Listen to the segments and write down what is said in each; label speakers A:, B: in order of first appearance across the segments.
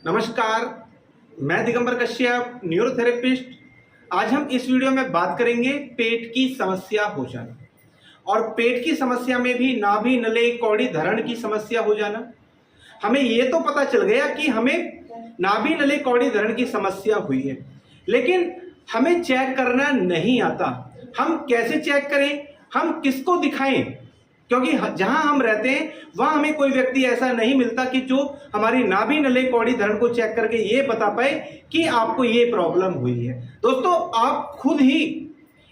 A: नमस्कार, मैं दिगंबर कश्यप, न्यूरोथेरेपिस्ट। आज हम इस वीडियो में बात करेंगे पेट की समस्या हो जाना और पेट की समस्या में भी नाभि नले कौड़ी धरण की समस्या हो जाना। हमें ये तो पता चल गया कि हमें नाभि नले कौड़ी धरण की समस्या हुई है, लेकिन हमें चेक करना नहीं आता। हम कैसे चेक करें, हम किसको दिखाएं? क्योंकि जहां हम रहते हैं वहां हमें कोई व्यक्ति ऐसा नहीं मिलता कि जो हमारी नाभि नले कौड़ी धरण को चेक करके ये बता पाए कि आपको ये प्रॉब्लम हुई है। दोस्तों, आप खुद ही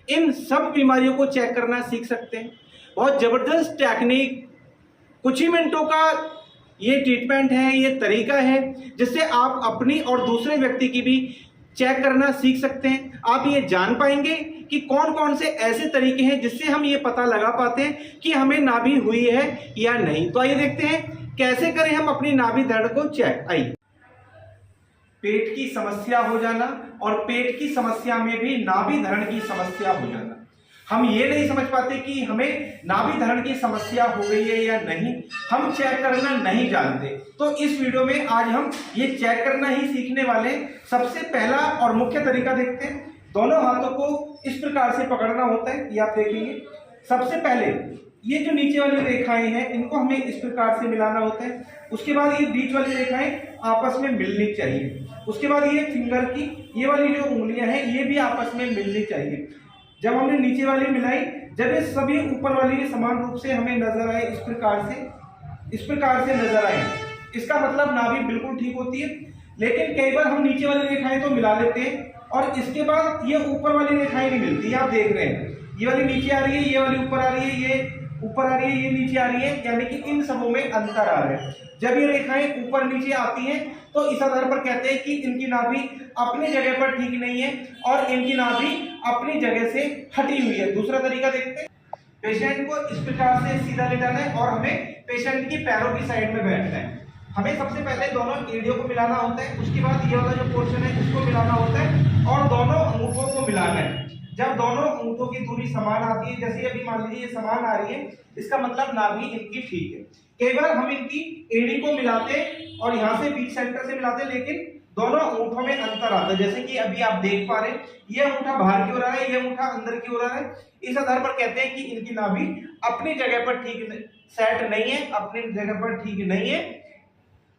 A: इन सब बीमारियों को चेक करना सीख सकते हैं। बहुत जबरदस्त टेक्निक, कुछ ही मिनटों का ये ट्रीटमेंट है, ये तरीका है जिससे आप अपनी और दूसरे व्यक्ति की भी चेक करना सीख सकते हैं। आप ये जान पाएंगे कि कौन कौन से ऐसे तरीके हैं जिससे हम ये पता लगा पाते हैं कि हमें नाभि हुई है या नहीं। तो आइए देखते हैं कैसे करें हम अपनी नाभि धरण को चेक। आइए, पेट की समस्या हो जाना और पेट की समस्या में भी नाभि धरण की समस्या हो जाना। हम ये नहीं समझ पाते कि हमें नाभि धरण की समस्या हो गई है या नहीं, हम चेक करना नहीं जानते। तो इस वीडियो में आज हम ये चेक करना ही सीखने वाले हैं। सबसे पहला और मुख्य तरीका देखते हैं। दोनों हाथों को इस प्रकार से पकड़ना होता है, ये आप देखेंगे। सबसे पहले ये जो नीचे वाली रेखाएं हैं इनको हमें इस प्रकार से मिलाना होता है। उसके बाद ये बीच वाली रेखाएं आपस में मिलनी चाहिए। उसके बाद ये फिंगर की ये वाली जो उंगलियां हैं ये भी आपस में मिलनी चाहिए। जब हमने नीचे वाली मिलाई, जब ये सभी ऊपर वाली भी समान रूप से हमें नजर आए, इस प्रकार से नजर आए, इसका मतलब नाभि बिल्कुल ठीक होती है। लेकिन कई बार हम नीचे वाली रेखाएं तो मिला लेते हैं और इसके बाद ये ऊपर वाली रेखाएं नहीं मिलती। आप देख रहे हैं, ये वाली नीचे आ रही है, ये वाली ऊपर आ रही है, ये ऊपर आ रही है, ये नीचे आ रही है, यानी कि इन सबों में अंतर आ रहा है। जब ये रेखाएं ऊपर नीचे आती हैं तो इस आधार पर कहते हैं कि इनकी नाभि अपनी जगह पर ठीक नहीं है और इनकी नाभि अपनी जगह से हटी हुई है। दूसरा तरीका देखते हैं। पेशेंट को इस प्रकार से सीधा लेटाना है और हमें पेशेंट की पैरों की साइड में बैठना है। हमें सबसे पहले दोनों एड़ियों को मिलाना होता है, उसके बाद ये वाला जो पोर्शन है इसको मिलाना होता है और दोनों अंगूठों को मिलाना है। जब दोनों अंगूठों की दूरी समान आती है, जैसे अभी मान लीजिए ये समान आ रही है, इसका मतलब नाभि इनकी ठीक है। कई बार हम इनकी एड़ी को मिलाते हैं और यहाँ से बीच सेंटर से मिलाते हैं, लेकिन दोनों अंगूठों में अंतर आता है। जैसे कि अभी आप देख पा रहे हैं, ये अंगूठा बाहर की ओर आ रहा है, ये अंगूठा अंदर की ओर आ रहा है। इस आधार पर कहते हैं कि इनकी नाभि अपनी जगह पर ठीक सेट नहीं है, अपनी जगह पर ठीक नहीं है।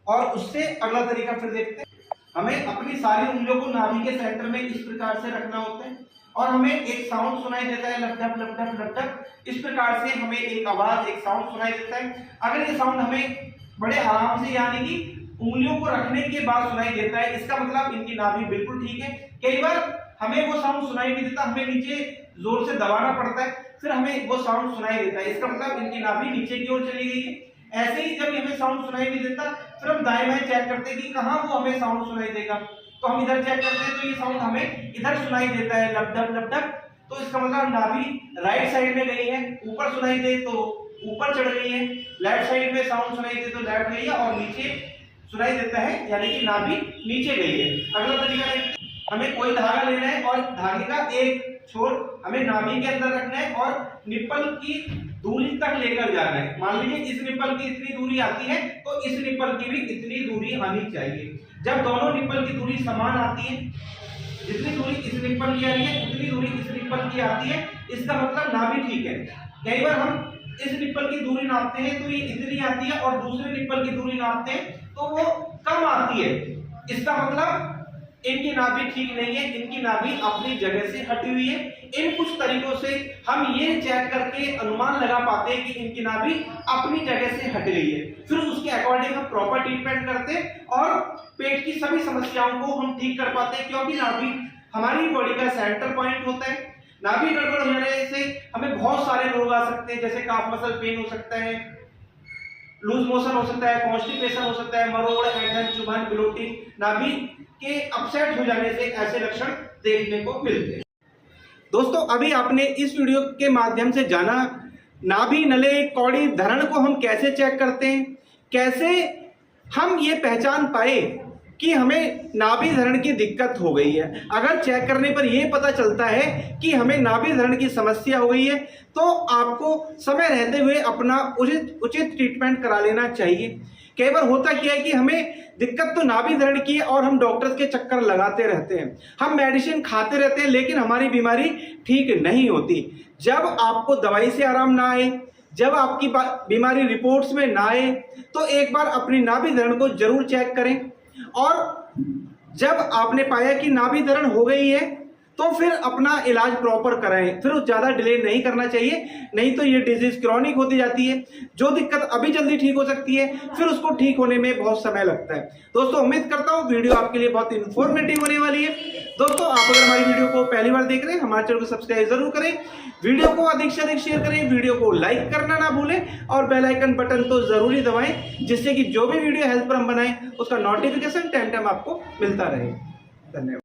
A: और उससे अगला तरीका फिर देखते हैं। हमें अपनी सारी उंगलियों को नाभि के सेंटर में इस प्रकार से रखना होता है और हमें एक साउंड सुनाई देता है, लपटप लपटप लपटप। इस प्रकार से हमें एक आवाज, एक साउंड सुनाई देता है। अगर ये साउंड हमें बड़े आराम से यानी कि उंगलियों को रखने के बाद सुनाई देता है, इसका मतलब इनकी नाभि बिल्कुल ठीक है। कई बार हमें वो साउंड सुनाई नहीं देता, हमें नीचे जोर से दबाना पड़ता है, फिर हमें वो साउंड सुनाई देता है, इसका मतलब इनकी नाभि नीचे की ओर चली गई है। ऐसे ही जब हमें साउंड सुनाई नहीं देता, फिर हम दाएं बाएं चेक करते हैं कि कहां वो हमें साउंड सुनाई देगा। तो हम इधर चेक करते हैं तो ये साउंड हमें इधर सुनाई देता है, लपटप लपटप। तो इसका मतलब नाभि राइट साइड में गई है। ऊपर सुनाई दे तो ऊपर चढ़ गई है, लेफ्ट साइड में साउंड सुनाई दे तो लेफ्ट गई है और नीचे सुनाई देता है यानी कि नाभि नीचे गई है। अगला तरीका है, हमें कोई धागा लेना है और धागे का एक छोर हमें नाभि के अंदर रखना है और निप्पल की दूरी तक लेकर जाना है। मान लीजिए इस निप्पल की इतनी दूरी आती है तो इस निप्पल की भी इतनी दूरी आनी चाहिए। जब दोनों निप्पल की दूरी समान आती है, जितनी दूरी इस निप्पल की आ रही है उतनी दूरी इस निप्पल की आती है, इसका मतलब नाभि ठीक है। कई बार हम इस निप्पल की दूरी नापते हैं तो ये इतनी आती है और दूसरे निप्पल की दूरी नापते हैं तो वो कम आती है, इसका मतलब इनकी नाभि ठीक नहीं है, इनकी नाभि अपनी जगह से हटी हुई है। इन कुछ तरीकों से हम ये चेक करके अनुमान लगा पाते हैं कि इनकी नाभि अपनी जगह से हट गई है। फिर उसके अकॉर्डिंग हम प्रॉपर ट्रीटमेंट करते हैं और पेट की सभी समस्याओं को हम ठीक कर पाते हैं, क्योंकि नाभि हमारी बॉडी का सेंटर पॉइंट होता है। नाभि गड़बड़ होने से हमें बहुत सारे रोग आ सकते हैं, जैसे काफ मसल पेन हो सकता है, लूज मोशन हो सकता है, कॉन्स्टिपेशन हो सकता है, मरोड़, ऐंठन, चुभन, ब्लोटिंग। नाभि के अपसेट हो जाने से ऐसे लक्षण देखने को मिलते हैं। दोस्तों, अभी आपने इस वीडियो के माध्यम से जाना नाभि नले कौड़ी धरण को हम कैसे चेक करते हैं, कैसे हम ये पहचान पाए कि हमें नाभि धरण की दिक्कत हो गई है। अगर चेक करने पर यह पता चलता है कि हमें नाभि धरण की समस्या हो गई है तो आपको समय रहते हुए अपना उचित ट्रीटमेंट करा लेना चाहिए। कई बार होता क्या है कि हमें दिक्कत तो नाभि धरण की है और हम डॉक्टर्स के चक्कर लगाते रहते हैं, हम मेडिसिन खाते रहते हैं, लेकिन हमारी बीमारी ठीक नहीं होती। जब आपको दवाई से आराम ना आए, जब आपकी बीमारी रिपोर्ट्स में ना आए, तो एक बार अपनी नाभि धरण को जरूर चेक करें। और जब आपने पाया कि नाभि धरण हो गई है तो फिर अपना इलाज प्रॉपर कराएं, फिर ज़्यादा डिले नहीं करना चाहिए, नहीं तो ये डिजीज क्रॉनिक होती जाती है। जो दिक्कत अभी जल्दी ठीक हो सकती है फिर उसको ठीक होने में बहुत समय लगता है। दोस्तों उम्मीद करता हूँ वीडियो आपके लिए बहुत इंफॉर्मेटिव होने वाली है। दोस्तों आप अगर हमारी वीडियो को पहली बार देख रहे हैं, हमारे चैनल को सब्सक्राइब जरूर करें, वीडियो को अधिक से अधिक शेयर करें, वीडियो को लाइक करना ना भूलें और बेल आइकन बटन तो जरूरी दबाएं, जिससे कि जो भी वीडियो हेल्थ पर हम बनाएं उसका नोटिफिकेशन टाइम टाइम आपको मिलता रहे। धन्यवाद।